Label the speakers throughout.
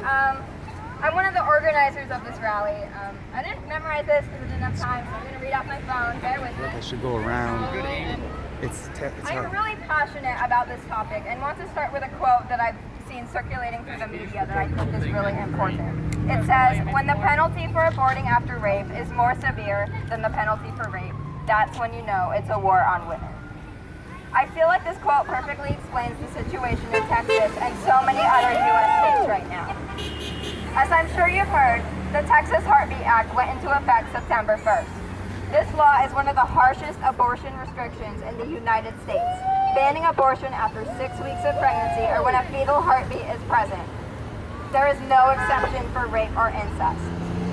Speaker 1: I'm one of the organizers of this rally. I didn't memorize this because I didn't have time, so I'm going to read off my phone. Bear with me.
Speaker 2: I should go around. It's
Speaker 1: I'm
Speaker 2: hard.
Speaker 1: really passionate about this topic and want to start with a quote that I've seen circulating through the media that I think is really important. It says, "When the penalty for aborting after rape is more severe than the penalty for rape, that's when you know it's a war on women." I feel like this quote perfectly explains the situation in Texas and so many other U.S. states right now. As I'm sure you've heard, the Texas Heartbeat Act went into effect September 1st. This law is one of the harshest abortion restrictions in the United States, banning abortion after 6 weeks of pregnancy or when a fetal heartbeat is present. There is no exception for rape or incest.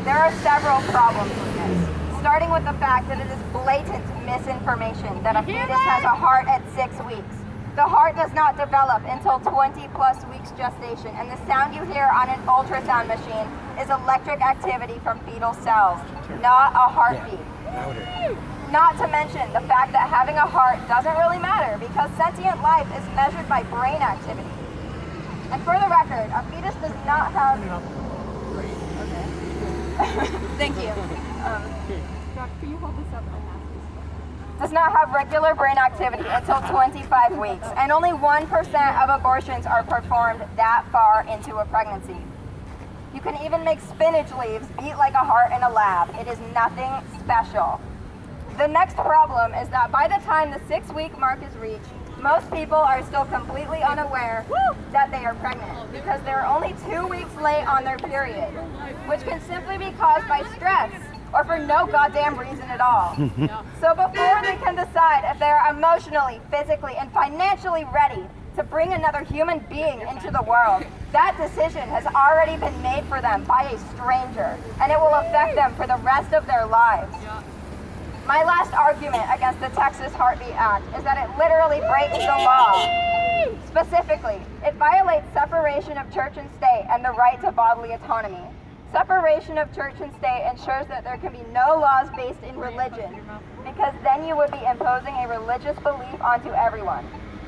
Speaker 1: There are several problems with this, starting with the fact that it is blatant misinformation that a fetus has a heart at 6 weeks. The heart does not develop until 20 plus weeks gestation, and the sound you hear on an ultrasound machine is electric activity from fetal cells, not a heartbeat. Not to mention the fact that having a heart doesn't really matter because sentient life is measured by brain activity. And for the record, a fetus does not have... Okay. Thank you. Doc, can you hold this up? Does not have regular brain activity until 25 weeks, and only 1% of abortions are performed that far into a pregnancy. You can even make spinach leaves beat like a heart in a lab. It is nothing special. The next problem is that by the time the 6-week mark is reached, most people are still completely unaware that they are pregnant because they're only 2 weeks late on their period, which can simply be caused by stress or for no goddamn reason at all. So before they can decide if they're emotionally, physically, and financially ready to bring another human being into the world, that decision has already been made for them by a stranger, and it will affect them for the rest of their lives. My last argument against the Texas Heartbeat Act is that it literally breaks the law. Specifically, it violates separation of church and state and the right to bodily autonomy. Separation of church and state ensures that there can be no laws based in religion, because then you would be imposing a religious belief onto everyone.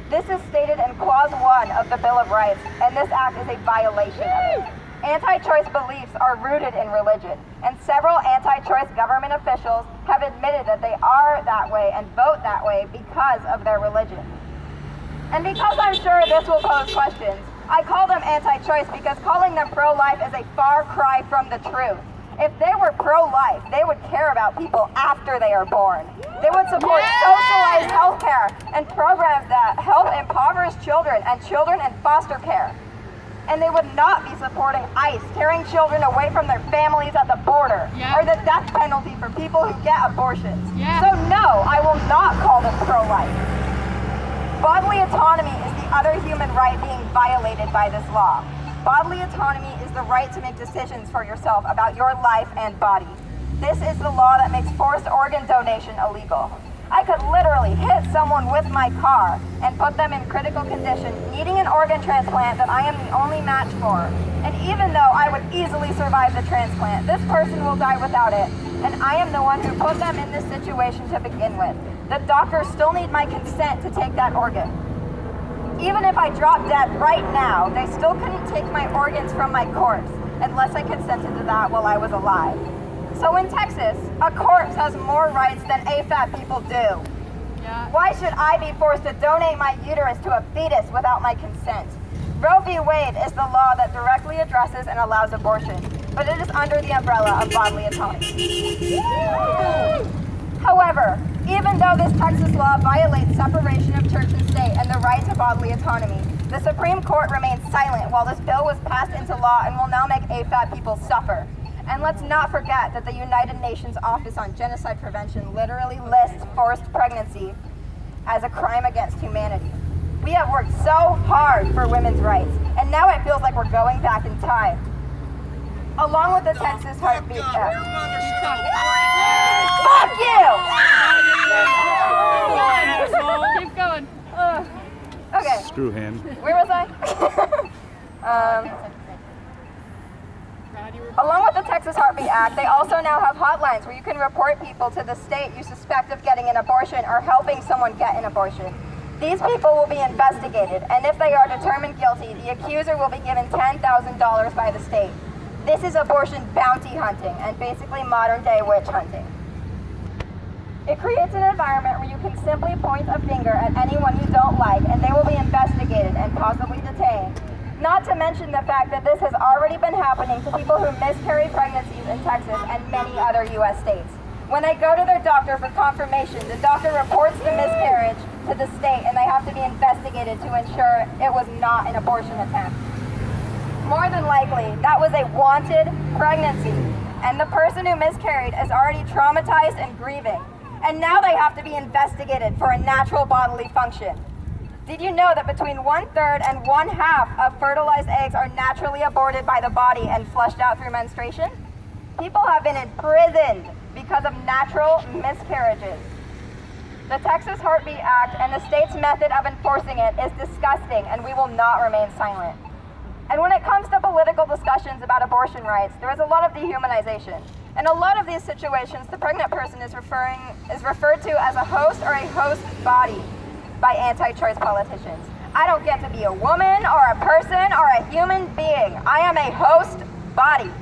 Speaker 1: This is stated in Clause 1 of the Bill of Rights, and this act is a violation of it. Anti-choice beliefs are rooted in religion, and several anti-choice government officials have admitted that they are that way and vote that way because of their religion. And because I'm sure this will pose questions, I call them anti-choice because calling them pro-life is a far cry from the truth. If they were pro-life, they would care about people after they are born. They would support socialized health care and programs that help impoverished children and children in foster care. And they would not be supporting ICE tearing children away from their families at the border, or the death penalty for people who get abortions. So no, I will not call them pro-life. Bodily autonomy is the other human right being violated by this law. Bodily autonomy is the right to make decisions for yourself about your life and body. This is the law that makes forced organ donation illegal. I could literally hit someone with my car and put them in critical condition, needing an organ transplant that I am the only match for. And even though I would easily survive the transplant, this person will die without it, and I am the one who put them in this situation to begin with. The doctors still need my consent to take that organ. Even if I drop dead right now, they still couldn't take my organs from my corpse unless I consented to that while I was alive. So in Texas, a corpse has more rights than AFAB people do. Why should I be forced to donate my uterus to a fetus without my consent? Roe v. Wade is the law that directly addresses and allows abortion, but it is under the umbrella of bodily autonomy. However, even though this Texas law violates separation of church and state and the right to bodily autonomy, the Supreme Court remained silent while this bill was passed into law and will now make AFAB people suffer. And let's not forget that the United Nations Office on Genocide Prevention literally lists forced pregnancy as a crime against humanity. We have worked so hard for women's rights, and now it feels like we're going back in time. Along with the Texas Heartbeat Act. Fuck you!
Speaker 3: Keep going.
Speaker 1: Okay.
Speaker 2: Screw him.
Speaker 1: Where was I? Along with the Texas Heartbeat Act, they also now have hotlines where you can report people to the state you suspect of getting an abortion or helping someone get an abortion. These people will be investigated, and if they are determined guilty, the accuser will be given $10,000 by the state. This is abortion bounty hunting and basically modern-day witch hunting. It creates an environment where you can simply point a finger at anyone you don't like, and they will be investigated and possibly detained. Not to mention the fact that this has already been happening to people who miscarry pregnancies in Texas and many other U.S. states. When they go to their doctor for confirmation, the doctor reports the miscarriage to the state, and they have to be investigated to ensure it was not an abortion attempt. More than likely, that was a wanted pregnancy, and the person who miscarried is already traumatized and grieving. And now they have to be investigated for a natural bodily function. Did you know that between 1/3 and 1/2 of fertilized eggs are naturally aborted by the body and flushed out through menstruation? People have been imprisoned because of natural miscarriages. The Texas Heartbeat Act and the state's method of enforcing it is disgusting, and we will not remain silent. And when it comes to political discussions about abortion rights, there is a lot of dehumanization. In a lot of these situations, the pregnant person is referred to as a host or a host body by anti-choice politicians. I don't get to be a woman or a person or a human being. I am a host body.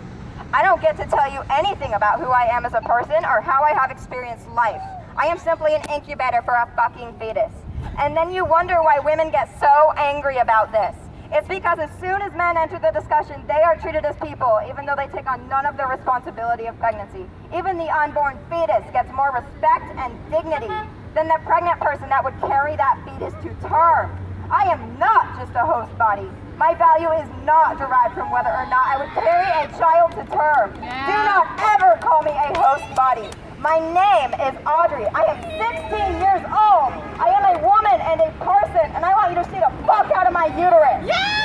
Speaker 1: I don't get to tell you anything about who I am as a person or how I have experienced life. I am simply an incubator for a fucking fetus. And then you wonder why women get so angry about this. It's because as soon as men enter the discussion, they are treated as people, even though they take on none of the responsibility of pregnancy. Even the unborn fetus gets more respect and dignity than the pregnant person that would carry that fetus to term. I am not just a host body. My value is not derived from whether or not I would carry a child to term. Do not ever call me a host body. My name is Audrey. I am 16 years old. I am a woman and a person, and I want you to see the fuck out of my uterus.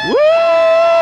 Speaker 2: Woo!